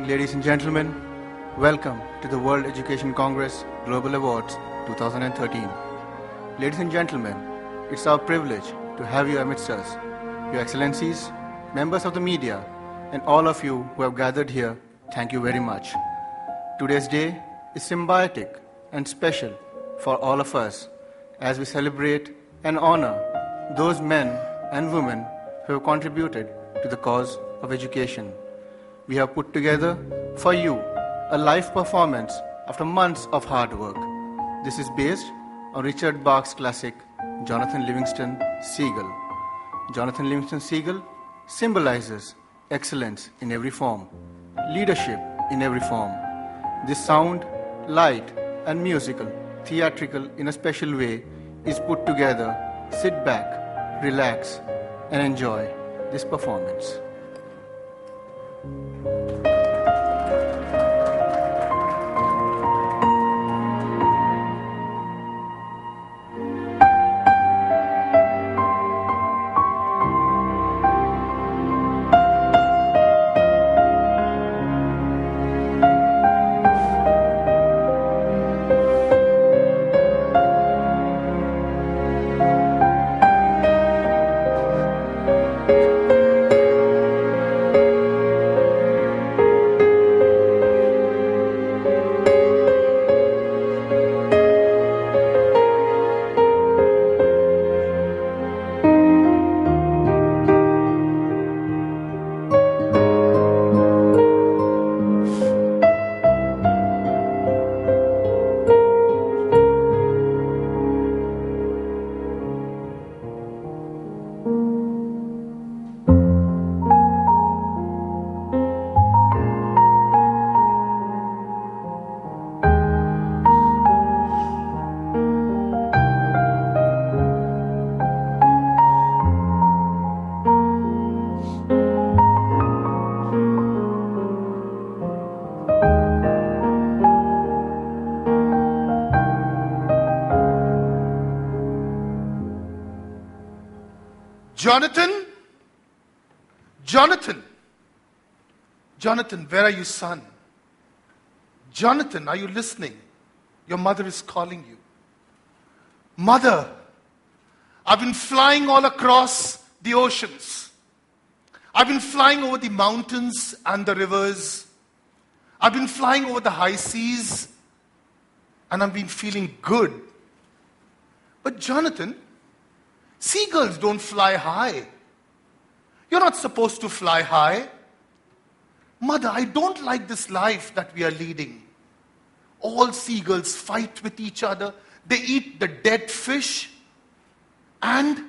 ladies and gentlemen. Welcome to the World Education Congress Global Awards 2013. Ladies and gentlemen, it's our privilege to have you amidst us. Your Excellencies, members of the media, and all of you who have gathered here, thank you very much. Today's day is symbiotic and special for all of us as we celebrate and honor those men and women who have contributed to the cause of education. We have put together for you a live performance after months of hard work. This is based on Richard Bach's classic, Jonathan Livingston Seagull. Jonathan Livingston Seagull symbolizes excellence in every form, leadership in every form. This sound, light, and musical, theatrical in a special way, is put together. Sit back, relax, and enjoy this performance. Jonathan? Jonathan? Jonathan, where are you, son? Jonathan, are you listening? Your mother is calling you. Mother, I've been flying all across the oceans. I've been flying over the mountains and the rivers. I've been flying over the high seas. And I've been feeling good. But Jonathan, seagulls don't fly high. You're not supposed to fly high. Mother, I don't like this life that we are leading. All seagulls fight with each other. They eat the dead fish. And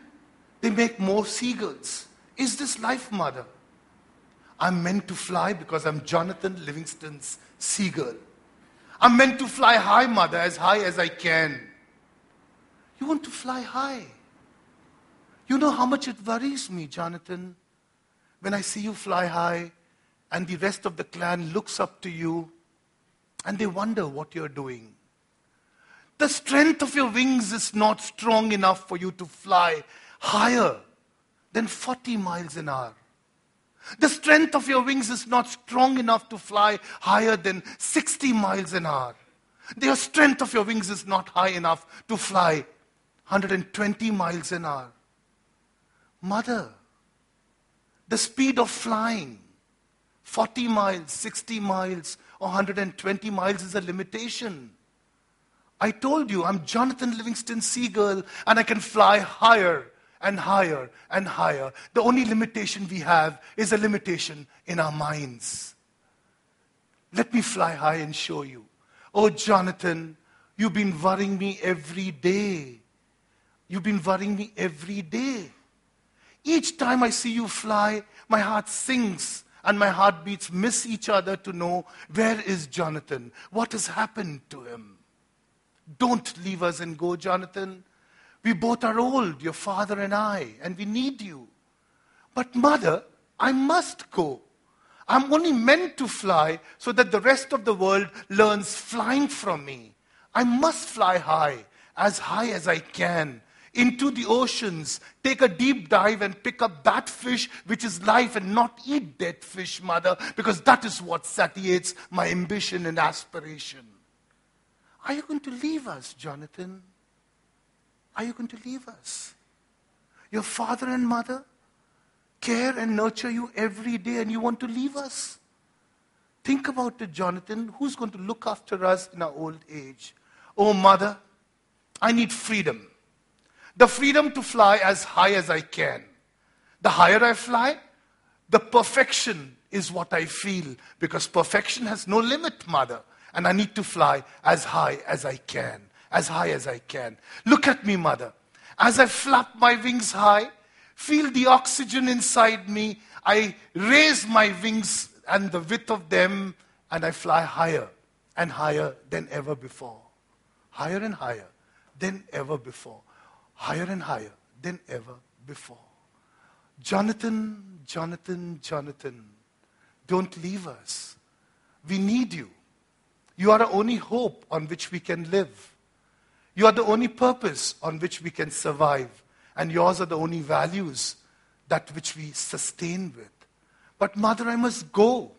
they make more seagulls. Is this life, Mother? I'm meant to fly because I'm Jonathan Livingston's seagull. I'm meant to fly high, Mother, as high as I can. You want to fly high? You know how much it worries me, Jonathan, when I see you fly high and the rest of the clan looks up to you and they wonder what you're doing. The strength of your wings is not strong enough for you to fly higher than 40 miles an hour. The strength of your wings is not strong enough to fly higher than 60 miles an hour. The strength of your wings is not high enough to fly 120 miles an hour. Mother, the speed of flying, 40 miles, 60 miles, or 120 miles is a limitation. I told you, I'm Jonathan Livingston Seagull, and I can fly higher and higher and higher. The only limitation we have is a limitation in our minds. Let me fly high and show you. Oh, Jonathan, you've been worrying me every day. You've been worrying me every day. Each time I see you fly, my heart sinks and my heartbeats miss each other to know, where is Jonathan? What has happened to him? Don't leave us and go, Jonathan. We both are old, your father and I, and we need you. But Mother, I must go. I'm only meant to fly so that the rest of the world learns flying from me. I must fly high as I can. into the oceans, take a deep dive and pick up that fish which is life and not eat dead fish, Mother, because that is what satiates my ambition and aspiration. Are you going to leave us, Jonathan? Are you going to leave us? Your father and mother care and nurture you every day, and you want to leave us? Think about it, Jonathan. Who's going to look after us in our old age? Oh, Mother, I need freedom. The freedom to fly as high as I can. The higher I fly, the perfection is what I feel, because perfection has no limit, Mother. And I need to fly as high as I can. As high as I can. Look at me, Mother. As I flap my wings high, feel the oxygen inside me. I raise my wings and the width of them, and I fly higher and higher than ever before. Higher and higher than ever before. Higher and higher than ever before. Jonathan, Jonathan, Jonathan, don't leave us. We need you. You are the only hope on which we can live. You are the only purpose on which we can survive. And yours are the only values that which we sustain with. But Mother, I must go.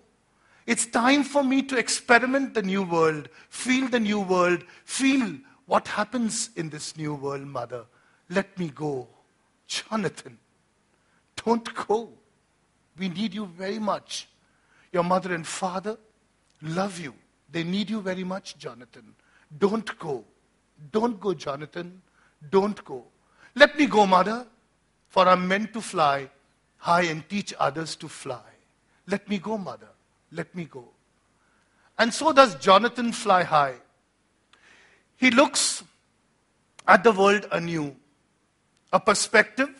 It's time for me to experiment the new world, feel the new world, feel what happens in this new world, Mother. Let me go. Jonathan, don't go. We need you very much. Your mother and father love you. They need you very much, Jonathan. Don't go. Don't go, Jonathan. Don't go. Let me go, Mother, for I'm meant to fly high and teach others to fly. Let me go, Mother. Let me go. And so does Jonathan fly high. He looks at the world anew, a perspective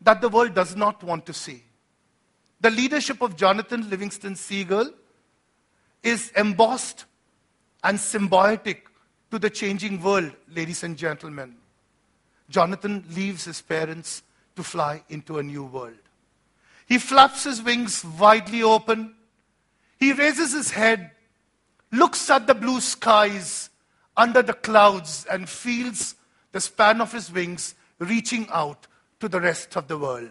that the world does not want to see. The leadership of Jonathan Livingston Seagull is embossed and symbiotic to the changing world, ladies and gentlemen. Jonathan leaves his parents to fly into a new world. He flaps his wings widely open. He raises his head, looks at the blue skies under the clouds, and feels the span of his wings reaching out to the rest of the world.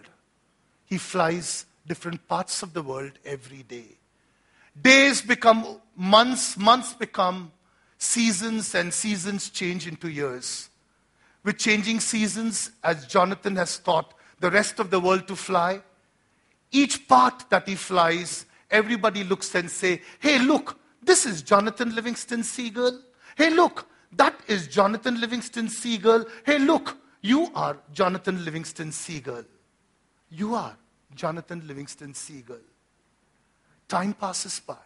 He flies different parts of the world every day. Days become months, months become seasons, and seasons change into years. With changing seasons, as Jonathan has taught the rest of the world to fly, each part that he flies, everybody looks and say, hey, look, this is Jonathan Livingston Seagull. Hey, look, that is Jonathan Livingston Seagull. Hey, look, you are Jonathan Livingston Seagull. You are Jonathan Livingston Seagull. Time passes by.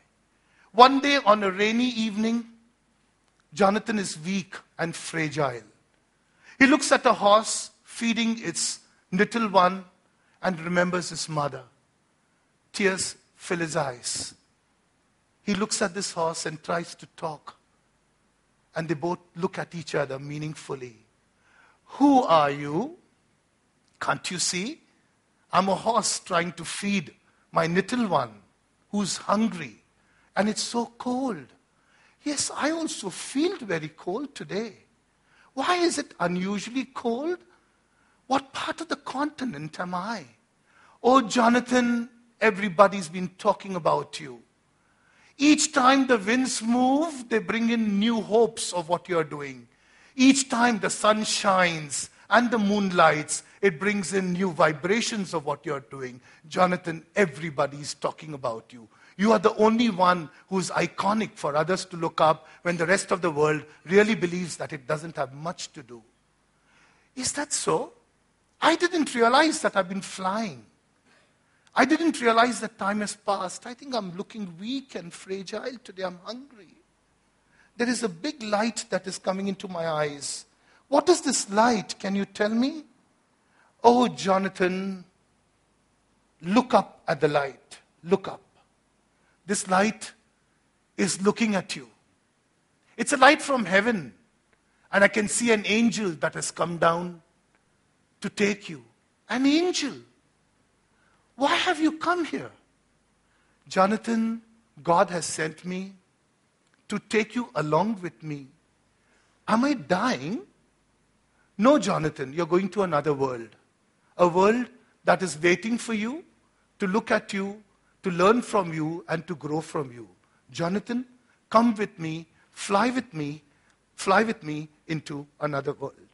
One day on a rainy evening, Jonathan is weak and fragile. He looks at a horse feeding its little one and remembers his mother. Tears fill his eyes. He looks at this horse and tries to talk. And they both look at each other meaningfully. Who are you? Can't you see? I'm a horse trying to feed my little one who's hungry. And it's so cold. Yes, I also feel very cold today. Why is it unusually cold? What part of the continent am I? Oh, Jonathan, everybody's been talking about you. Each time the winds move, they bring in new hopes of what you're doing. Each time the sun shines and the moon lights, it brings in new vibrations of what you're doing. Jonathan, everybody's talking about you. You are the only one who's iconic for others to look up when the rest of the world really believes that it doesn't have much to do. Is that so? I didn't realize that I've been flying. I didn't realize that time has passed. I think I'm looking weak and fragile today. I'm hungry. There is a big light that is coming into my eyes. What is this light? Can you tell me? Oh, Jonathan, look up at the light. Look up. This light is looking at you. It's a light from heaven. And I can see an angel that has come down to take you. An angel. Why have you come here? Jonathan, God has sent me to take you along with me. Am I dying? No, Jonathan, you're going to another world. A world that is waiting for you, to look at you, to learn from you, and to grow from you. Jonathan, come with me, fly with me into another world.